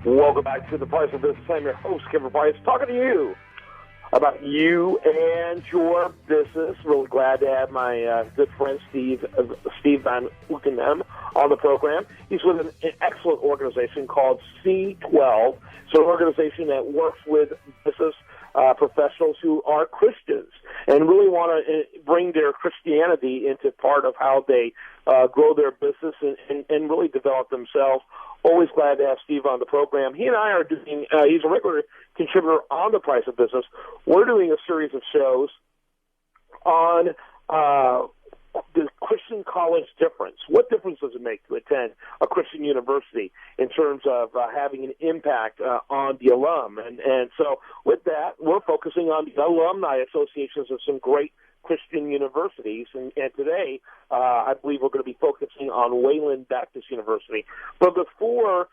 Welcome back to The Price of Business. I'm your host, Kevin Price, talking to you about you and your business. Really glad to have my good friend Steve Van Ooteghem on the program. He's with an excellent organization called C12. It's an organization that works with business professionals who are Christians and really want to bring their Christianity into part of how they grow their business and really develop themselves. Always glad to have Steve on the program. He and I are doing, he's a regular contributor on The Price of Business. We're doing a series of shows on the Christian college difference. What difference does it make to attend a Christian university in terms of having an impact on the alum? And so with that, we're focusing on the alumni associations of some great Christian universities, and today I believe we're going to be focusing on Wayland Baptist University. But before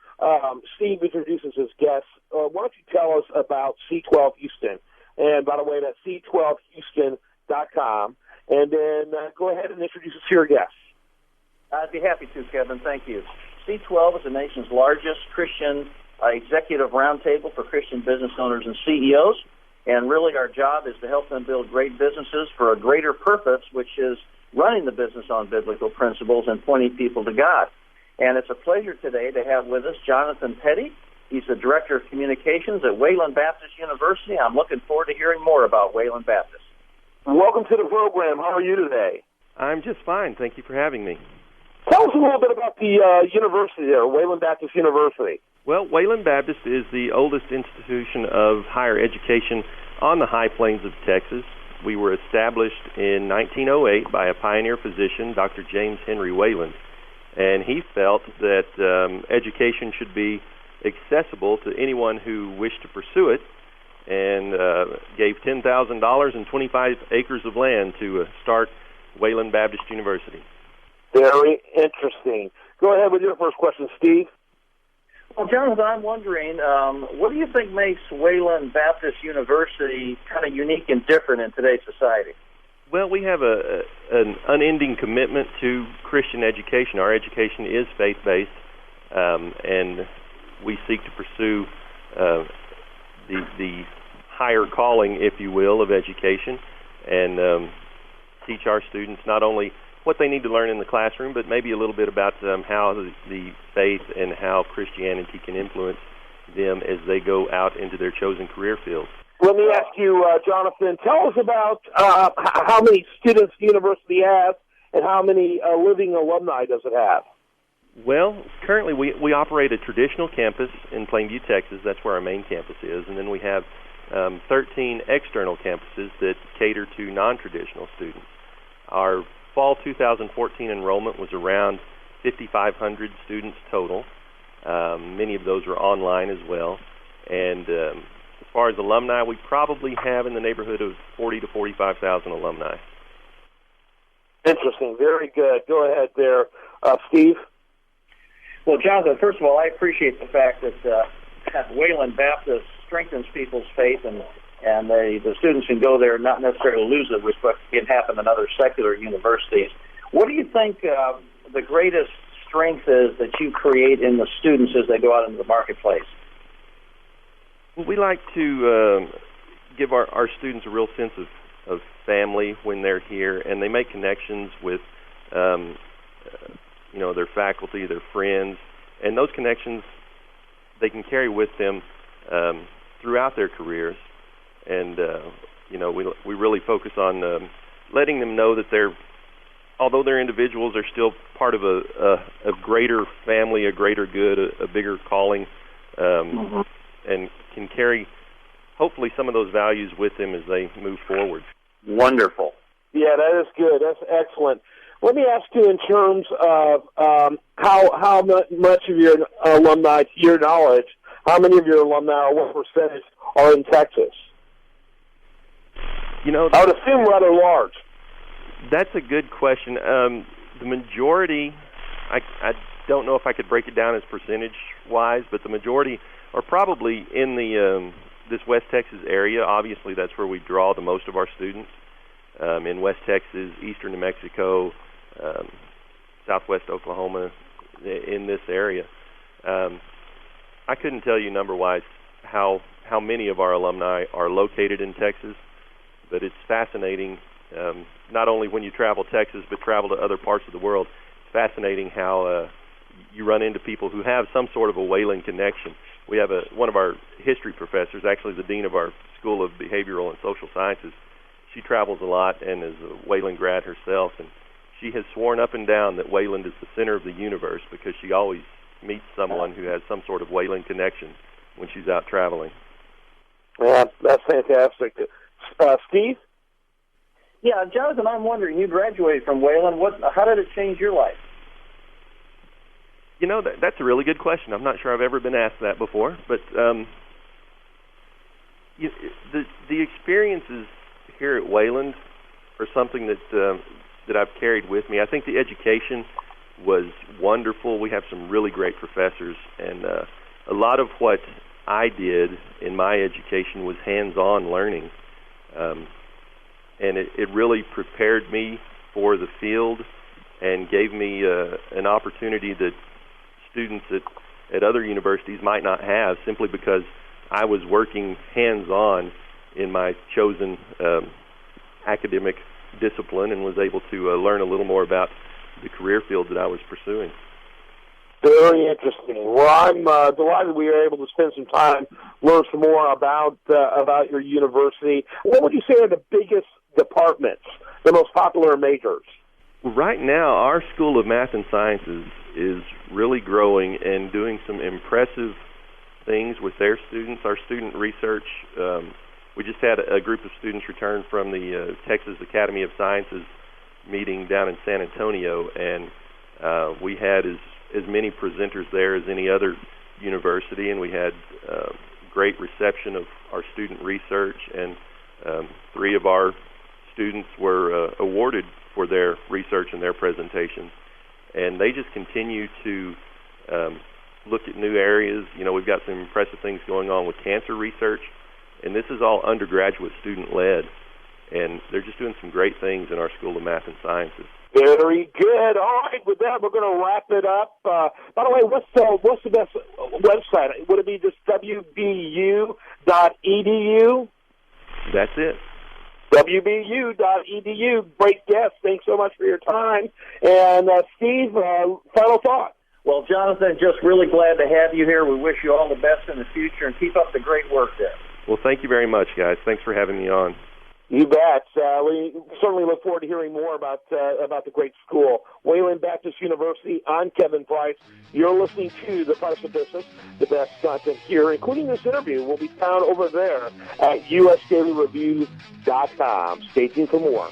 Steve introduces his guests, why don't you tell us about C12 Houston? And by the way, that's c12houston.com. And then go ahead and introduce us to your guests. I'd be happy to, Kevin. Thank you. C12 is the nation's largest Christian executive roundtable for Christian business owners and CEOs. And really our job is to help them build great businesses for a greater purpose, which is running the business on biblical principles and pointing people to God. And it's a pleasure today to have with us Jonathan Petty. He's the Director of Communications at Wayland Baptist University. I'm looking forward to hearing more about Wayland Baptist. Welcome to the program. How are you today? I'm just fine. Thank you for having me. Tell us a little bit about the university there, Wayland Baptist University. Well, Wayland Baptist is the oldest institution of higher education on the high plains of Texas. We were established in 1908 by a pioneer physician, Dr. James Henry Wayland, and he felt that education should be accessible to anyone who wished to pursue it, and gave $10,000 and 25 acres of land to start Wayland Baptist University. Very interesting. Go ahead with your first question, Steve. Well, Jonathan, I'm wondering, what do you think makes Wayland Baptist University kind of unique and different in today's society? Well, we have an unending commitment to Christian education. Our education is faith-based, and we seek to pursue the higher calling, if you will, of education, and teach our students not only what they need to learn in the classroom, but maybe a little bit about how the faith and how Christianity can influence them as they go out into their chosen career fields. Let me ask you, Jonathan, tell us about how many students the university has and how many living alumni does it have? Well, currently we operate a traditional campus in Plainview, Texas. That's where our main campus is. And then we have 13 external campuses that cater to non-traditional students. Our fall 2014 enrollment was around 5,500 students total. Many of those are online as well. And as far as alumni, we probably have in the neighborhood of 40 to 45,000 alumni. Interesting. Very good. Go ahead there, Steve. Well, Jonathan, first of all, I appreciate the fact that Wayland Baptist strengthens people's faith, and the students can go there and not necessarily lose it, which can happen in other secular universities. What do you think the greatest strength is that you create in the students as they go out into the marketplace? Well, we like to give our students a real sense of family when they're here, and they make connections with their faculty, their friends, and those connections they can carry with them throughout their careers. And we really focus on letting them know that although they're individuals, they're still part of a greater family, a greater good, a bigger calling, and can carry hopefully some of those values with them as they move forward. Wonderful. Yeah, that is good. That's excellent. Let me ask you in terms of how much of your alumni, to your knowledge, how many of your alumni or what percentage are in Texas? I would assume rather large. That's a good question. The majority, I don't know if I could break it down as percentage-wise, but the majority are probably in this West Texas area. Obviously, that's where we draw the most of our students. In West Texas, eastern New Mexico, southwest Oklahoma, in this area. I couldn't tell you number-wise how many of our alumni are located in Texas, but it's fascinating, not only when you travel Texas, but travel to other parts of the world. It's fascinating how you run into people who have some sort of a Wayland connection. We have one of our history professors, actually the dean of our School of Behavioral and Social Sciences. She travels a lot and is a Wayland grad herself, and she has sworn up and down that Wayland is the center of the universe because she always meets someone who has some sort of Wayland connection when she's out traveling. Yeah, that's fantastic. Steve? Yeah, Jonathan, I'm wondering, you graduated from Wayland. How did it change your life? You know, that's a really good question. I'm not sure I've ever been asked that before, but the experiences here at Wayland are something that I've carried with me. I think the education was wonderful. We have some really great professors, and a lot of what I did in my education was hands-on learning, and it really prepared me for the field and gave me an opportunity that students at other universities might not have, simply because I was working hands-on in my chosen academic discipline and was able to learn a little more about the career field that I was pursuing. Very interesting. Well, I'm delighted we were able to spend some time, learn some more about your university. What would you say are the biggest departments, the most popular majors? Right now, our School of Math and Sciences is really growing and doing some impressive things with their students. Our student research, we just had a group of students return from the Texas Academy of Sciences meeting down in San Antonio, and we had as many presenters there as any other university, and we had great reception of our student research, and 3 of our students were awarded for their research and their presentations. And they just continue to look at new areas. You know, we've got some impressive things going on with cancer research, and this is all undergraduate student-led, and they're just doing some great things in our School of Math and Sciences. Very good. All right, with that, we're going to wrap it up. By the way, what's the best website? Would it be just wbu.edu? That's it. wbu.edu. Great guest. Thanks so much for your time. And Steve, final thought. Well, Jonathan, just really glad to have you here. We wish you all the best in the future, and keep up the great work there. Well, thank you very much, guys. Thanks for having me on. You bet. We certainly look forward to hearing more about the great school, Wayland Baptist University. I'm Kevin Price. You're listening to The Price of Business. The best content here, including this interview, will be found over there at usdailyreview.com. Stay tuned for more.